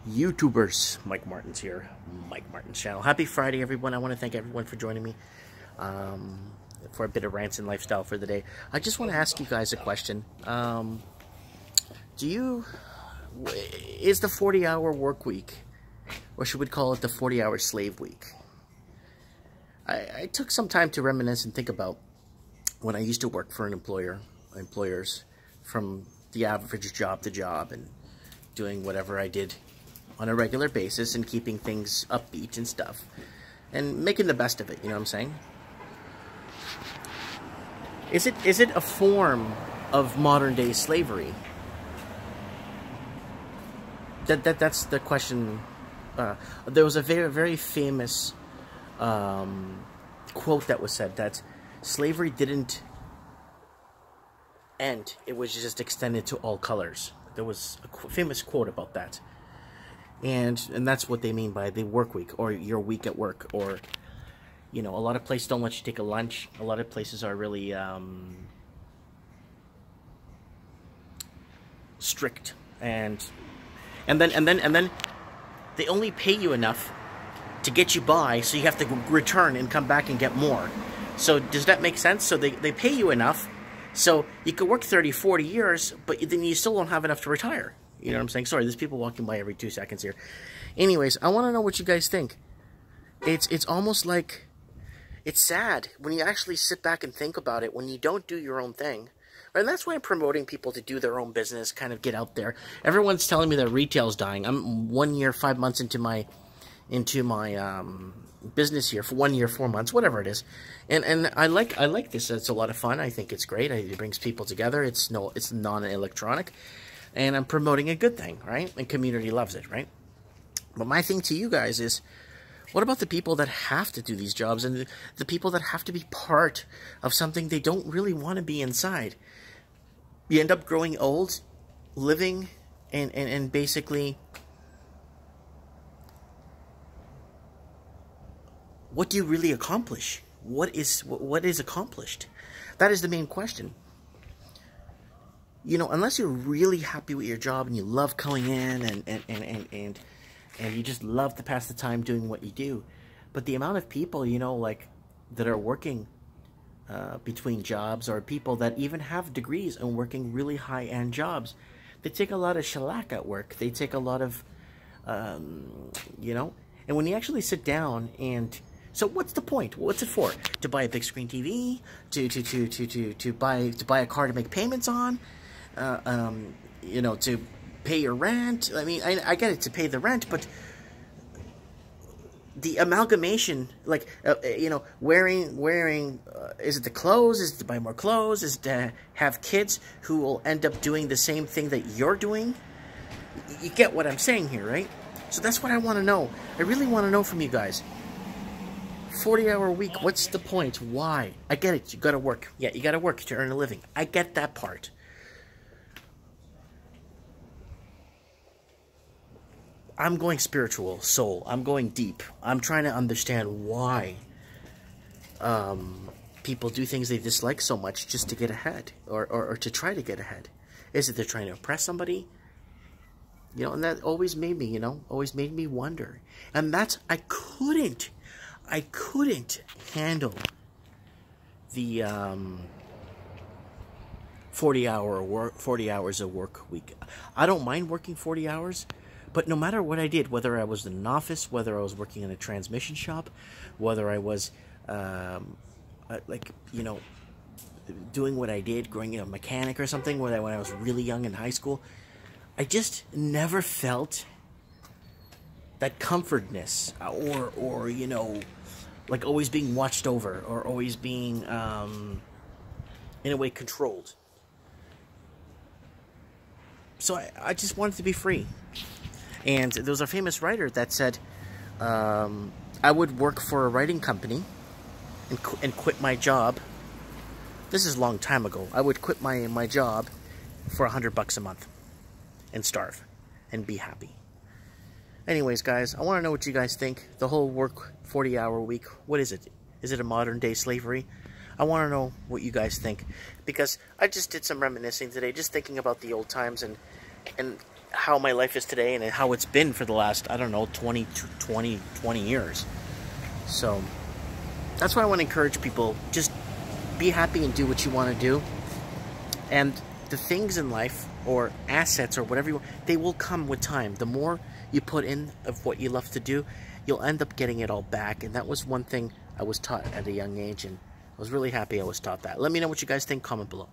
YouTubers. Mike Martin's here, Mike Martin's channel. Happy Friday, everyone. I want to thank everyone for joining me for a bit of rants and lifestyle for the day. I just want to ask you guys a question. Is the 40-hour work week, or should we call it the 40-hour slave week? I took some time to reminisce and think about when I used to work for an employers, from the average job to job, and doing whatever I did on a regular basis and keeping things upbeat and stuff and making the best of it, you know what I'm saying? Is it a form of modern day slavery? That's the question. There was a very famous quote that was said that slavery didn't end, it was just extended to all colors. There was a famous quote about that, and that's what they mean by the work week, or your week at work. Or, you know, a lot of places don't let you take a lunch. A lot of places are really strict, and then they only pay you enough to get you by, so you have to return and come back and get more. So does that make sense? So they pay you enough, so you could work 30, 40 years, but then you still don't have enough to retire. You know what I'm saying? Sorry, there's people walking by every 2 seconds here. Anyways, I want to know what you guys think. It's almost like, it's sad when you actually sit back and think about it, when you don't do your own thing. And that's why I'm promoting people to do their own business, kind of get out there. Everyone's telling me that retail's dying. I'm 1 year, 5 months into my business here, for 1 year, 4 months, whatever it is, and I like this. It's a lot of fun. I think it's great. It brings people together. It's non-electronic, and I'm promoting a good thing, right? And community loves it, right? But my thing to you guys is, what about the people that have to do these jobs, and the people that have to be part of something they don't really want to be inside? You end up growing old, living, and basically, what do you really accomplish? What is accomplished? That is the main question. You know, unless you're really happy with your job and you love coming in and you just love to pass the time doing what you do. But the amount of people, you know, like, that are working between jobs, or people that even have degrees and working really high-end jobs, they take a lot of shellac at work. They take a lot of, you know, and when you actually sit down and... So what's the point? What's it for? To buy a big screen TV? To buy a car to make payments on? You know, to pay your rent? I mean, I get it, to pay the rent, but the amalgamation, like, you know, wearing, is it the clothes? Is it to buy more clothes? Is it to have kids who will end up doing the same thing that you're doing? You get what I'm saying here, right? So that's what I want to know. I really want to know from you guys. 40-hour week, what's the point? Why? I get it, you gotta work. Yeah, you gotta work to earn a living. I get that part. I'm going spiritual, soul. I'm going deep. I'm trying to understand why people do things they dislike so much just to get ahead, or to try to get ahead. Is it they're trying to impress somebody? You know, and that always made me, you know, always made me wonder. And that's, I couldn't handle the 40 hours of work week. I don't mind working 40 hours, but no matter what I did, whether I was in an office, whether I was working in a transmission shop, whether I was like, you know, doing what I did, growing a mechanic or something, when I was really young in high school, I just never felt that comfortness, or you know, like always being watched over, or always being in a way controlled. So I just wanted to be free. And there was a famous writer that said, I would work for a writing company and quit my job. This is a long time ago. I would quit my job for $100 a month and starve and be happy. Anyways, guys, I want to know what you guys think. The whole work 40-hour week, what is it? Is it a modern-day slavery? I want to know what you guys think, because I just did some reminiscing today, just thinking about the old times, and how my life is today and how it's been for the last, I don't know, 20 years. So that's why I want to encourage people, just be happy and do what you want to do. And the things in life, or assets, or whatever you want, they will come with time. The more you put in of what you love to do, you'll end up getting it all back. And that was one thing I was taught at a young age, and I was really happy I was taught that. Let me know what you guys think. Comment below.